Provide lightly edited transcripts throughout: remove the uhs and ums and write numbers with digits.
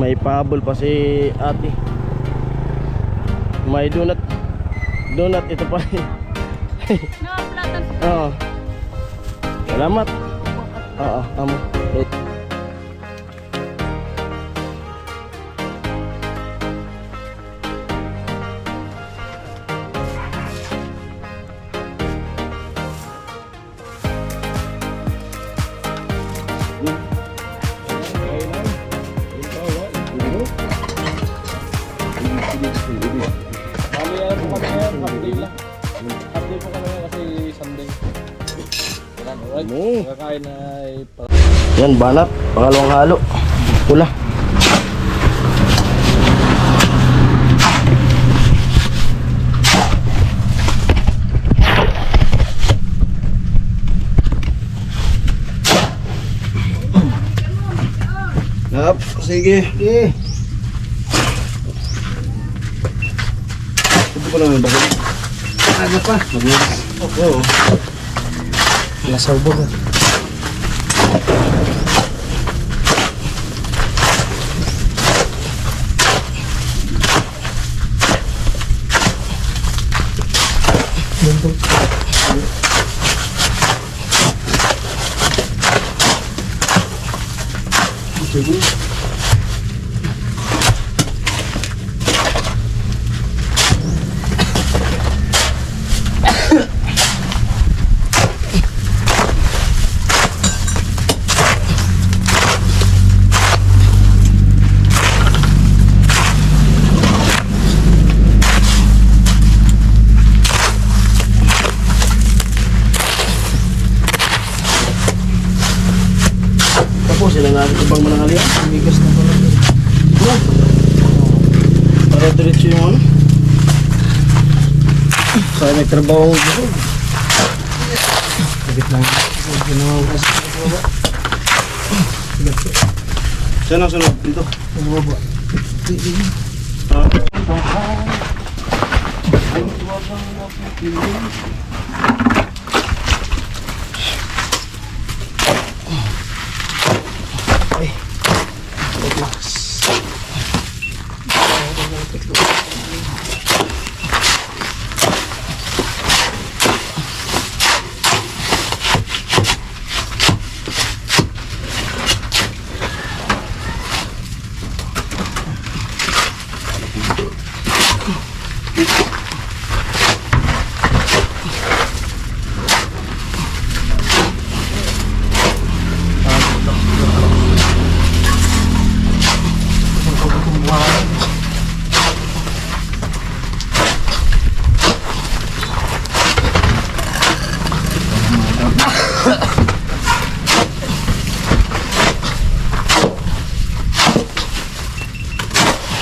May pahabol pa si ate. May donut. Donut ito pa. Nakaplatan. Oo. Salamat. Oo, amo. Kakain ay Yan, banat. Pangalawang halo. Pula. Nap, sige. Sige. Ito ko lang yung bakit. Ano pa? Maglunas. Oo. Lasaw ba? Sige. Tapos sila natin ibang manangali. Migas na pala. Para diretso yung ano. Kaya may trabaho dito. Sagit lang. Ginawa kasi. Saan ang sunod? Dito. Ano ba?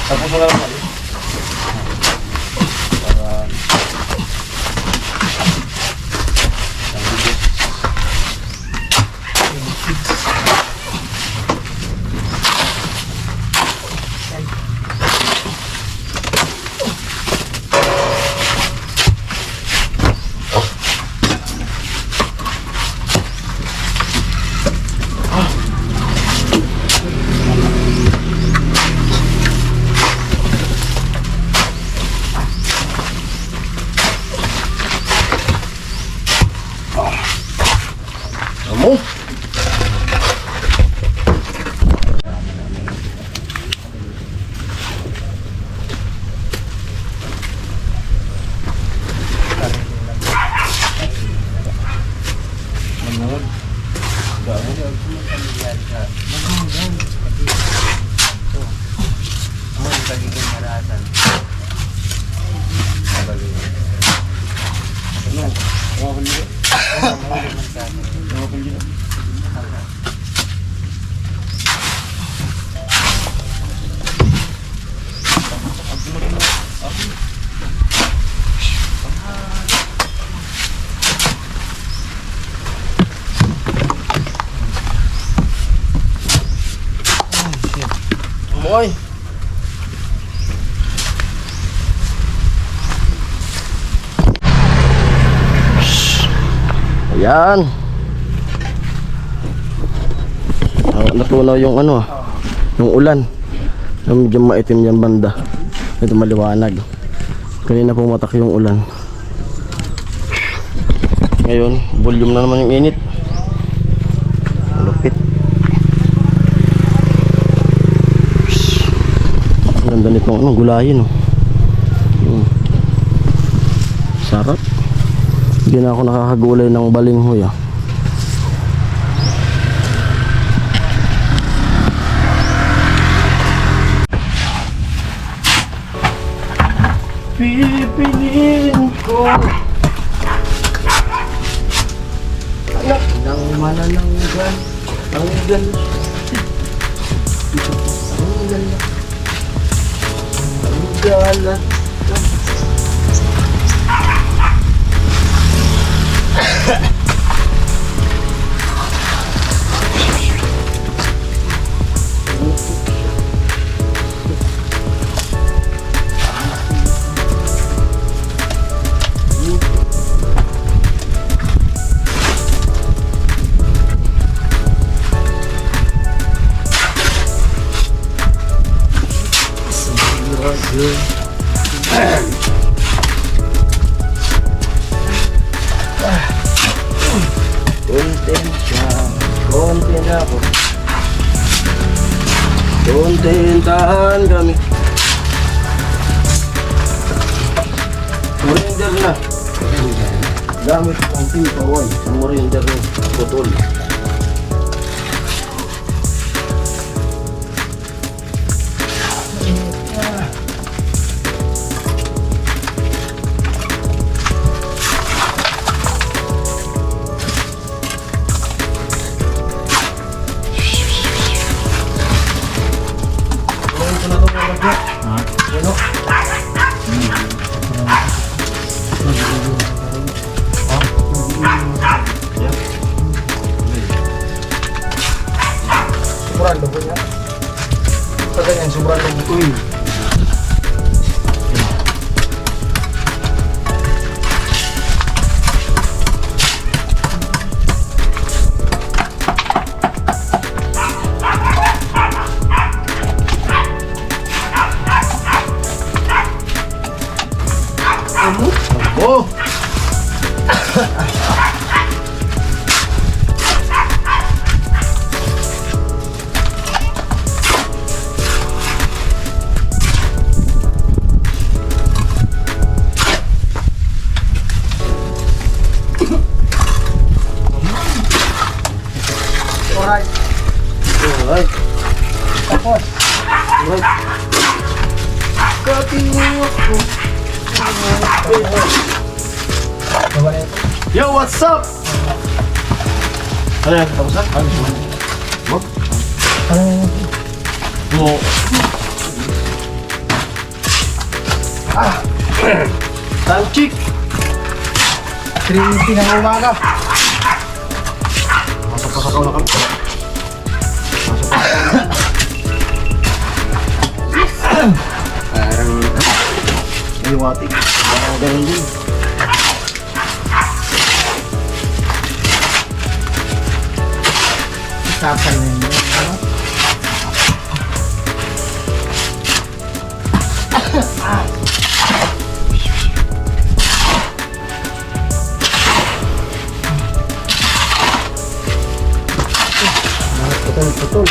Tapos wala naman. Amo. Moy. Ayan. Natunaw yung ano, yung ulan. Medyo maitim yan banda. Ito maliwanag. Kanina pumatak yung ulan. Ngayon, volume na naman yung init. Lupit. Ganda nitong ano, gulayin oh. Sarap. Hindi na ako nakakagulay ng balinghoy ah. Pipiliin ko anak ng manananggal tanggal tanggalan kontentahan kami. Murinder na. Gamit ang timpaway sa murinder ng putol. Sobrang labo niya. Sa ganyan, sobrang labo. Oh! Alright. Alright. Tapos. Alright. Katingin ako. Yo, what's up? Ano yan? Tapos na? What? Ano? Time check. 3:30 ng umaga. Pasok-pasakaw na kami. Parang liwatik. Parang ganun din. Kapan na yun. Putol.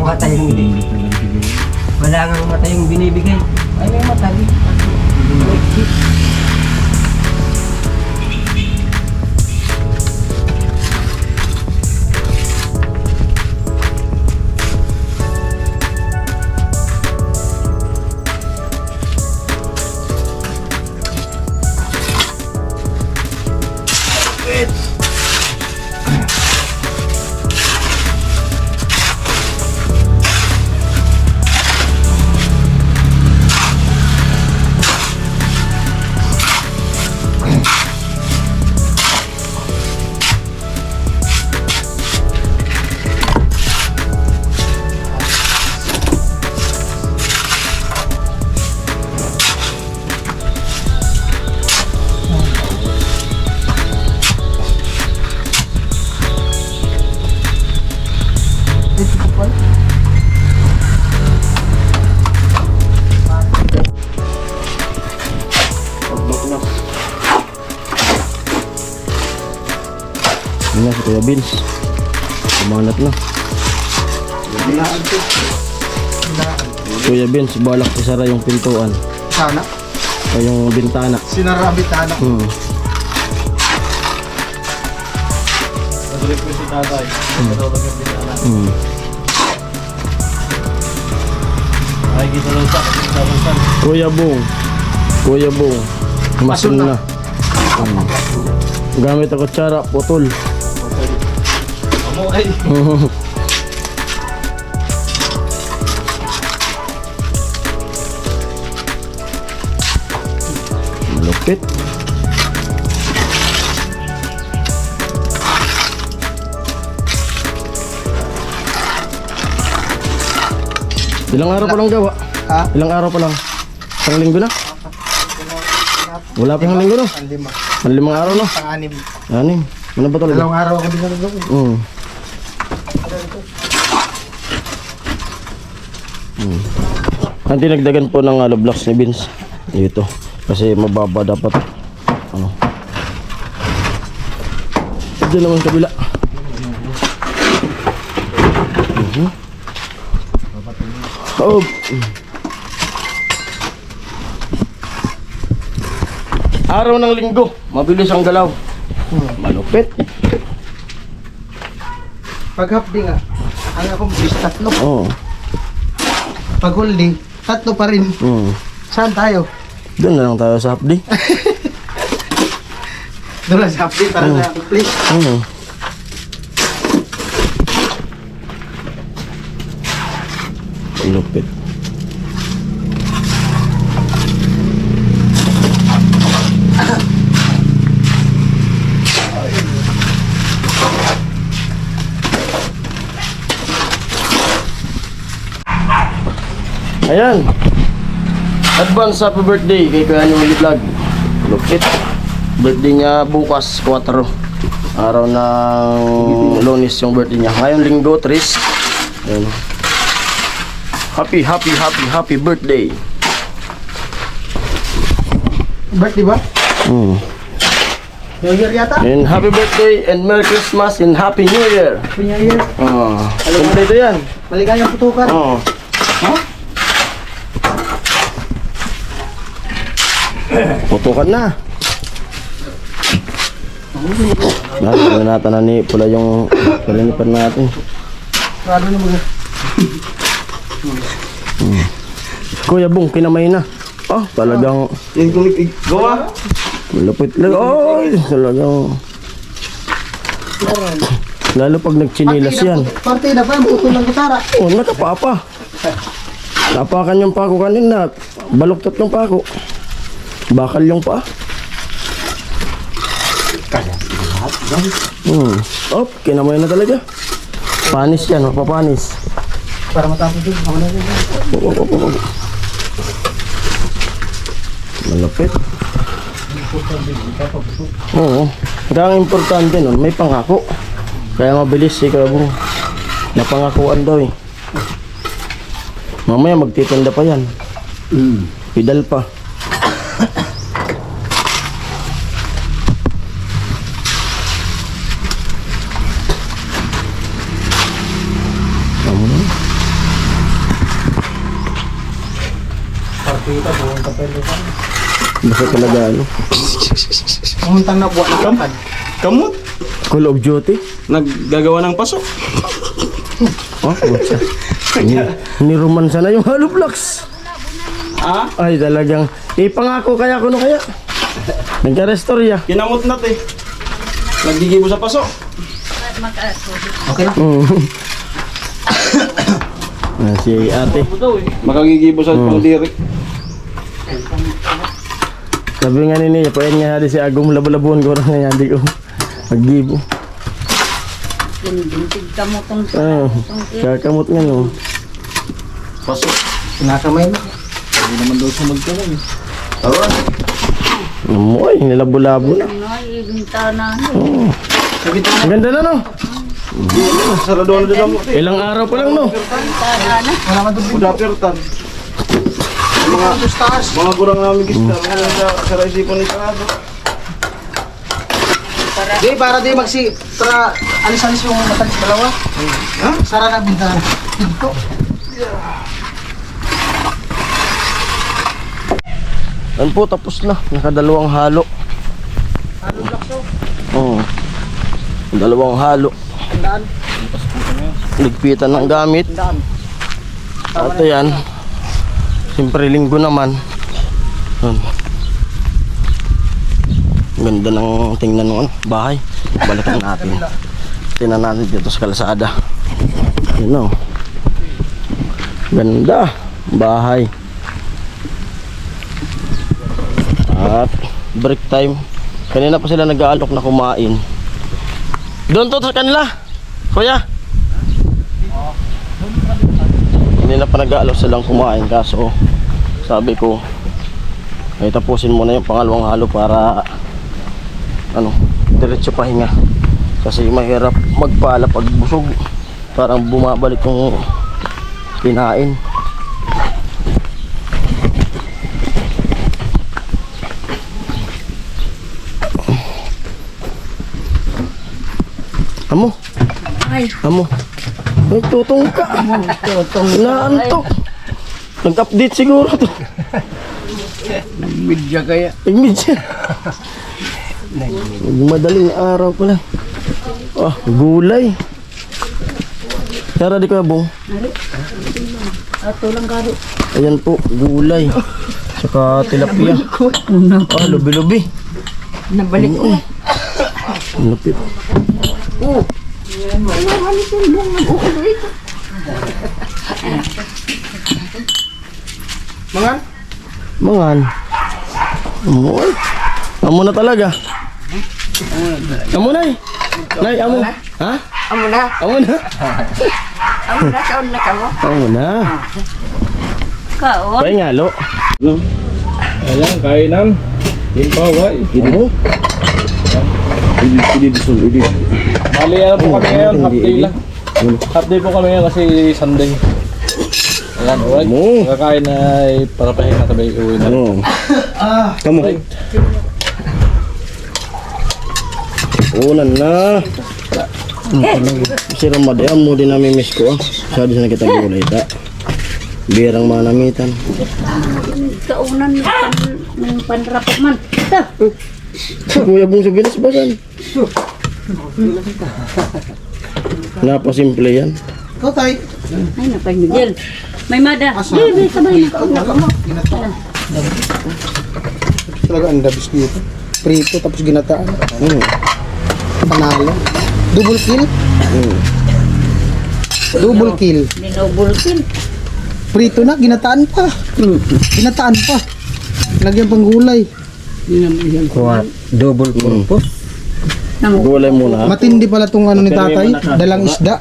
mata yung binibigay. Wala nga mata yung binibigay. Ay, may mata rin. Yun na si Kuya Vince. Kumanat na. Kuya Vince, balak isara yung pintuan. Sana? O yung bintana. Sinara bintana. Nag-request si tatay. Natulog yung binala. Ay, kita lang sa kapisarusan. Kuya Bong. Masun na. Gamit ako kutsara, putol. Amo ay. Malupit. Ilang araw pa lang gawa? Ha? Ilang araw pa lang? Isang linggo na? Wala pa yung linggo no? Ang lima. Ang 5 araw no? Pang-anim. Anim. Ano ba talaga? 2 araw ako din nalulog. Ang tinagdagan po ng hollow blocks ni Vince dito kasi mababa dapat ano. Ito naman kabila. Oh. Araw ng linggo, mabilis ang galaw. Malupit. Pag hapdi nga, ang akong bis 3. Oo. Pag holding, 3 pa rin. Saan tayo? Doon na lang tayo sa hapdi. Doon lang sa hapdi para sa please. Malupit. Ayan. Advance happy birthday kay Kuya Noli Vlog. Lupit. Birthday niya bukas 4. Araw ng Lunes yung birthday niya. Ngayon linggo 3. Ayan. Happy birthday. Birthday ba? New Year yata? And happy birthday and Merry Christmas and Happy New Year. New Year. Kompleto yan. Maligayang putukan. Putukan na. Nah, natin na ni pula yung kalinipan natin. Ano na mga? Kuya Bong, kinamay na. Oh, talagang Yung kumipig. Gawa? malapit lang. Oh, talagang lalo pag nagchinilas yan. Partida pa yung putol ng gitara. Oh, nakapapa. Napakan yung pako kanina. Baluktot yung pako. Bakal yung pa. Oh, kinamay na talaga. Panis yan, papanis. Para matapos din. Ako na rin. Malapit. Oo. Ang importante nun, may pangako. Kaya mabilis si Kabong. Napangakuan daw eh. Mamaya magtitinda pa yan. Pidal pa. Basta talaga ano. Pumuntang na buwan ng kapad. Kamot. Call of Duty. Naggagawa ng pasok. Oh, butsa. Niromansa na yung hollow blocks. Ah? Ay, talagang ipangako kaya ko no kaya. Nagka-restore ya. Kinamot natin. Naggigibo sa pasok. Okay na. Si ate. Makagigibo sa pangdirik. Sabi nga nini, paen nga hadi si Agong labo-labuan ko nga hadi ko. Maggibo. Bintintig ka mo tong Kakamot nga no. Pasok. Sinakamay na. Hindi naman daw siya magkamay. Tawag. Amoy, nilabo-labo na. ay bintana. Ang ganda na no. Sarado na din mo. Ilang araw pa lang no. Bintana na. Wala man doon. Udapirtan. Mga gurang namin gista. Sa raisipan ni Sarado. Di, para di para alis-alis yung matalis dalawa. Ha? Sara na bintana. Dito. Yan po, tapos na. Nakadalawang halo. Halo blocks oh. Oo. Dalawang halo. Tandaan. Ligpitan ng gamit. Tandaan. At yan. Siyempre linggo naman. Yan. Ganda ng tingnan ng bahay. Balikan natin. Tingnan natin dito sa kalsada. Yun o. Ganda. Bahay. At break time. Kanina pa sila nag-aalok na kumain. Doon to sa kanila. Kuya. Kanina pa nag-aalok silang kumain. Kaso sabi ko ay tapusin muna yung pangalawang halo para diretso pahinga. Kasi mahirap magpala pag busog. Parang bumabalik yung kinain. Amo. Ay, Amo. Ay, tutong ka. tutong Naantok. Nag-update siguro to. Nag-media kaya. Nag-media. Madaling araw pa lang. Ah, gulay. Tara di ko Bong. Ato lang garo. Ayan po, gulay. Saka tilapia. Ah, lubi-lubi. Nabalik ko. Lupit. Mangan? Mangan. Amoy. Amo na talaga. Amo na eh. Nay, amo. Ha? Amo na. Amo na. Amo na kaon na kamo. Amo na. Kaon. Pay ngalo. Ayan, kainan. Yung paway. Ino. Hindi disulog. Bali, ano po kami ngayon? Half day lang. Half day po kami ngayon kasi Sunday. Ayan, alright. Mo. Kakain na ay para pahinga sabay uwi na. Ano? Kamu. Ulan na. Si Ramadan mo din namin miss ko. Sabi sa nakita gulay ta. Birang manamitan. Kaunan ng panrapat man. Ito. Si Kuya Bong sa bilis ba san? Napasimple yan. Ikaw tay. Ay, napay Miguel. May mada. Di, sabay na kaon na kamo. Talaga ang dabis dito. Prito tapos ginataan. Panalo. Double kill. Double kill. Dinobulkin. Prito na, ginataan pa. Ginataan pa. Lagyan pang gulay. Double purpose. Gulay muna. Matindi pala tong ano ni tatay. Dalang isda.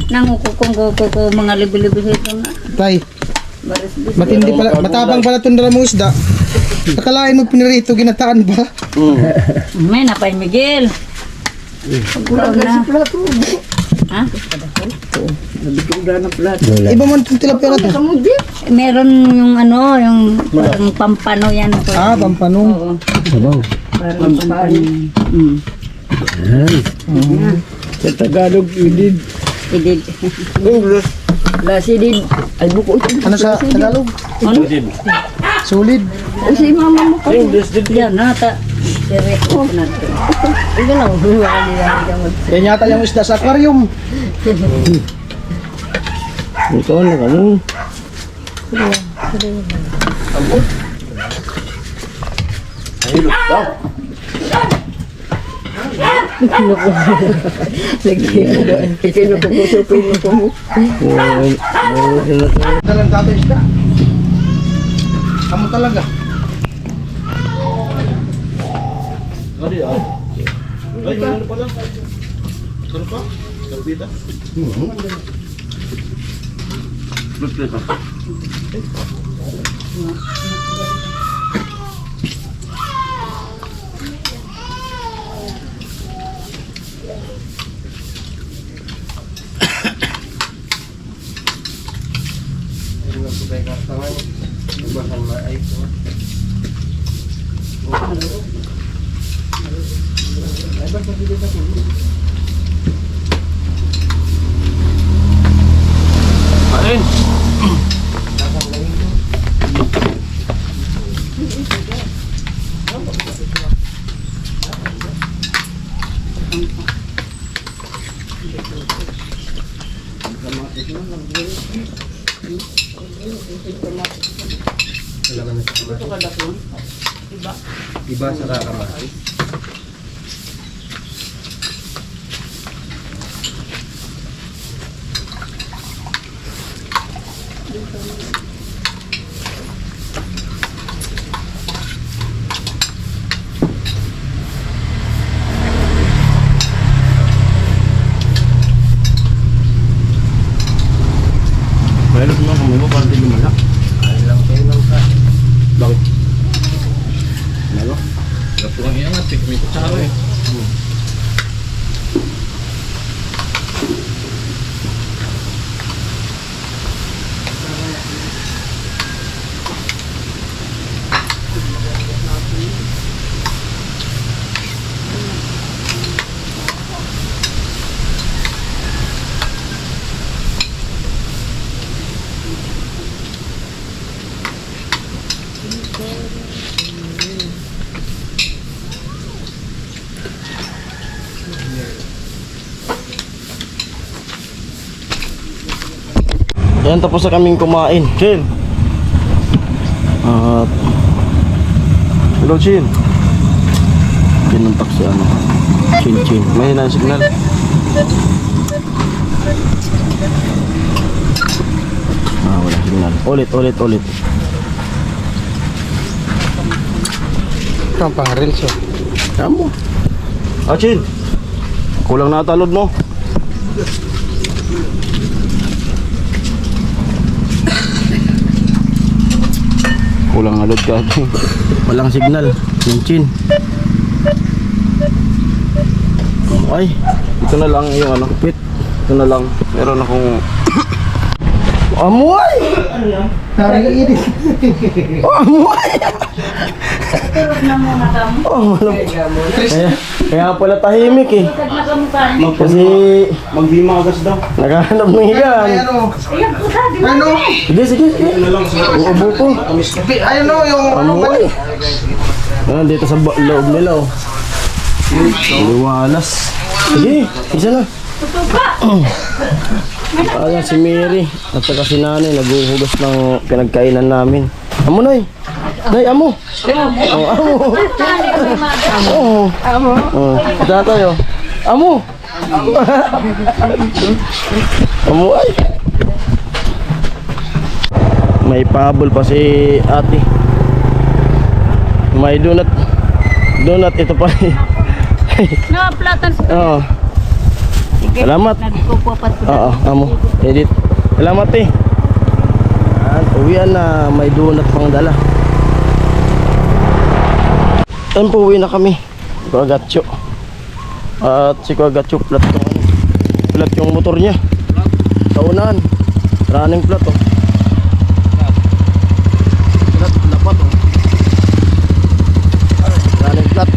Nangukukong ko mga libi-libi ito na. Tay, Baris bis. matindi pala. Matabang pala tong dalang mong isda. Akalain mo pinirito, ginataan pa. May napay Miguel. Pagulaw na. Ha? Iba man itong tilapia na to. Meron yung ano, yung parang pampano yan. Ah, pampanong. Oo. Parang pampano. Sa Tagalog, idid. Idid. Las idid. Ay buko. Ano sa Tagalog? Ano? Solid. Kasi mama mo pa. Ayun, blessed din. Yan, nata. Diretso ko natin. Ito na, wala nila. Yan yata yung isda sa aquarium. Ikaw na kamo. Ay, look daw. Dalang dato isda. Kamu talaga. Ay, meron pala. Saan pa? Garbita? Look dito. Ayun. Iba sa kakamati. Mayroon naman kami mo para di lumalak. Bakit? Ano? Sarap ko lang iangat. May kutsara eh. Ayan, tapos na kaming kumain. Chin. At hello, Chin. Pinuntak si ano. Chin. May hinang signal. Wala signal. Ulit. Ito ang pang reels oh. Tama. Chin. Kulang na talod mo. Kulang na load ka. Walang signal. Chin. Ay, ito na lang yung ano, pit. Ito na lang. Meron akong amoy! Nariinit. Amoy! Turot na muna kamo. Kaya pala tahimik eh. Turot na kamo ka. Kasi Maghimagas daw. naghahanap ng higaan. Ano? Ayan po sa, di ba? Ano? Sige. Uubo ko. Ayun o, yung ano ba? Amoy! Ayan, dito sa loob nila oh. Liwalas. Sige, isa na. Ayan si Mary at saka si nanay naghuhugas ng pinagkainan namin. Amo Nay! Nay, amo! Oh, amo! Oh, tayo. Amo! Amo ay! May pabol pa si ate. May donut. Donut ito pa. Nakaplatan sa Oo. Salamat. nagkukupat ko. Oo, amo. Edit. Salamat eh. At uwian na, may donut pang dala. Yan po, uwi na kami. Si Kuagatcho. At si Kuagatcho flat yung motor niya. Sa unahan. Running flat oh. Flat, lapat oh. Running flat.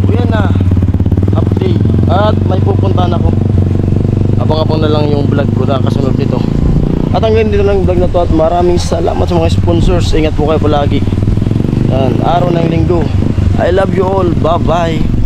Uwian na. Update. At may pupuntahan ako. Abang-abang na lang yung vlog ko na kasunod nito. At At hanggang dito lang yung vlog na to at maraming salamat sa mga sponsors. Ingat po kayo palagi. Yan, araw ng linggo. I love you all. Bye bye.